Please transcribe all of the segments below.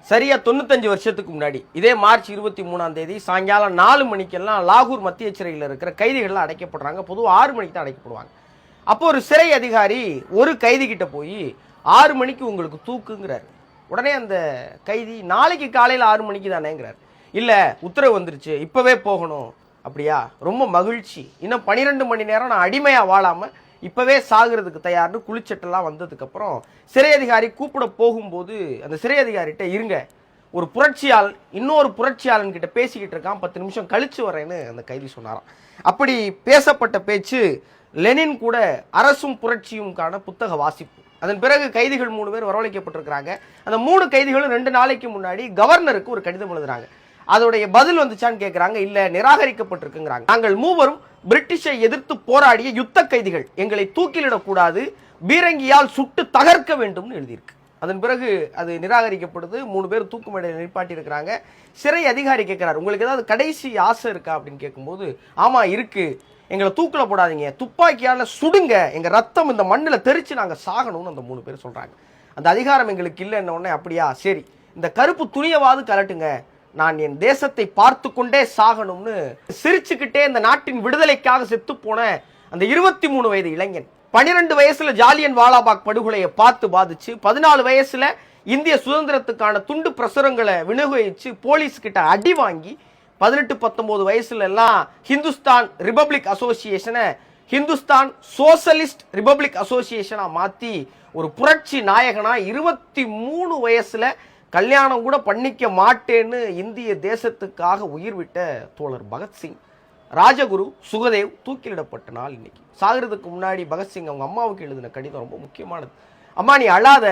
சரியா 95 வருஷத்துக்கு முன்னாடி இதே மார்ச் 23ஆம் தேதி சாயங்காலம் 4 மணிக்கெல்லாம் லாகூர் மத்திய சிறையில் இருக்கிற கைதிகள்லாம் அடைக்கப்படுறாங்க. பொதுவாக 6 மணிக்கு தான் அடைக்கப்படுவாங்க. அப்போ ஒரு சிறை அதிகாரி ஒரு கைதி கிட்ட போய் 6 மணிக்கு உங்களுக்கு தூக்குங்கிறார். உடனே அந்த கைதி நாளைக்கு காலையில் 6 மணிக்கு தானேங்கிறார். இல்லை உத்தரவு வந்துருச்சு, இப்போவே போகணும். அப்படியா, ரொம்ப மகிழ்ச்சி. இன்னும் 12 மணி நேரம் நான் அடிமையாக வாழாமல் இப்போவே சாகிறதுக்கு தயார்னு குளிச்சட்டெல்லாம் வந்ததுக்கப்புறம் சிறை அதிகாரி கூப்பிட போகும்போது அந்த சிறை அதிகாரிகிட்ட இருங்க, ஒரு புரட்சியாளன் இன்னொரு புரட்சியாளன் கிட்ட பேசிக்கிட்டு இருக்கான், 10 நிமிஷம் கழிச்சு வரேன்னு அந்த கைதி சொன்னாராம். அப்படி பேசப்பட்ட பேச்சு லெனின் கூட அரசும் புரட்சியும்கான புத்தக வாசிப்பு. அதன் பிறகு கைதிகள் 3 பேர் வரவழைக்கப்பட்டிருக்கிறாங்க. அந்த 3 கைதிகளும் 2 நாளைக்கு முன்னாடி கவர்னருக்கு ஒரு கடிதம் எழுதுறாங்க. அதோடைய பதில் வந்துச்சான்னு கேட்குறாங்க. இல்லை, நிராகரிக்கப்பட்டிருக்குங்கிறாங்க. நாங்கள் மூவரும் பிரிட்டிஷை எதிர்த்து போராடிய யுத்த கைதிகள், எங்களை தூக்கிலிடக்கூடாது, பீரங்கியால் சுட்டு தகர்க்க வேண்டும்னு எழுதியிருக்கு. அதன் பிறகு அது நிராகரிக்கப்படுது. 3 பேர் தூக்கு மேடையில் நிற்பாட்டி இருக்கிறாங்க. சிறை அதிகாரி கேட்கிறார், உங்களுக்கு ஏதாவது கடைசி ஆசை இருக்கா அப்படின்னு கேட்கும்போது, ஆமா இருக்கு, எங்களை தூக்கில போடாதீங்க, துப்பாக்கியால் சுடுங்க, எங்கள் ரத்தம் இந்த மண்ணில் தெரிச்சு நாங்கள் சாகணும்னு அந்த 3 பேர் சொல்கிறாங்க. அந்த அதிகாரம் எங்களுக்கு இல்லைன்ன உடனே, அப்படியா சரி, இந்த கருப்பு துணியவாது கலட்டுங்க, நான் என் தேசத்தை பார்த்து கொண்டே சாகணும்னு சிரிச்சுக்கிட்டே இந்த நாட்டின் விடுதலைக்காக செத்து போன அந்த 23 வயது இளைஞன் 12 வயசுல ஜாலியன் வாலாபாக் படுகொலையை பார்த்து பாதிச்சு, 14 வயசுல இந்திய சுதந்திரத்துக்கான துண்டு பிரசுரங்களை விநியோகிச்சு போலீஸ் கிட்ட அடி வாங்கி, 18-19 வயசுல எல்லாம் ஹிந்துஸ்தான் ரிபப்ளிக் அசோசியேஷனை ஹிந்துஸ்தான் சோசலிஸ்ட் ரிபப்ளிக் அசோசியேஷனா மாத்தி ஒரு புரட்சி நாயகனா 23 வயசுல கல்யாணம் கூட பண்ணிக்க மாட்டேன்னு இந்திய தேசத்துக்காக உயிர் விட்ட தோழர் பகத்சிங், ராஜகுரு, சுகதேவ் தூக்கிலிடப்பட்ட நாள் இன்னைக்கு. சாகிறதுக்கு முன்னாடி பகத்சிங் அவங்க அம்மாவுக்கு எழுதின கடிதம் ரொம்ப முக்கியமானது. அம்மா, நீ அழாத,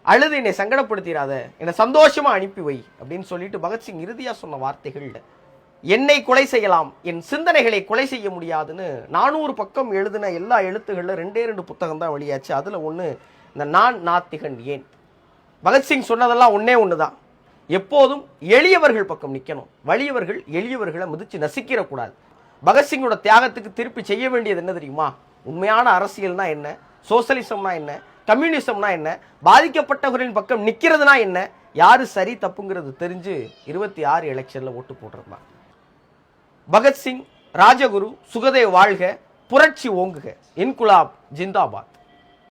அழுது என்னை சங்கடப்படுத்திடாத, என்னை சந்தோஷமா அனுப்பி வை அப்படின்னு சொல்லிட்டு பகத்சிங் இறுதியா சொன்ன வார்த்தைகள், என்னை கொலை செய்யலாம், என் சிந்தனைகளை கொலை செய்ய முடியாதுன்னு 400 பக்கம் எழுதின எல்லா எழுத்துகளில் 2 புத்தகம் தான் வெளியாச்சு. அதுல ஒன்று இந்த நான் நாத்திகன் ஏன். பகத்சிங் சொன்னதெல்லாம் ஒன்று தான், எப்போதும் எளியவர்கள் பக்கம் நிற்கணும், வலியவர்கள் எளியவர்களை மிதிச்சு நசிக்கிறக்கூடாது. பகத்சிங்கோட தியாகத்துக்கு திருப்பி செய்ய வேண்டியது என்ன தெரியுமா? உண்மையான அரசியல்னா என்ன, சோசலிசம்னா என்ன, கம்யூனிசம்னா என்ன, பாதிக்கப்பட்டவர்களின் பக்கம் நிற்கிறதுனா என்ன, யாரு சரி தப்புங்கிறது தெரிஞ்சு 26 எலெக்ஷன்ல ஓட்டு போட்டிருந்தான். பகத்சிங், ராஜகுரு, சுகதேவ் வாழ்க, புரட்சி ஓங்குக, இன்குலாப் ஜிந்தாபாத்.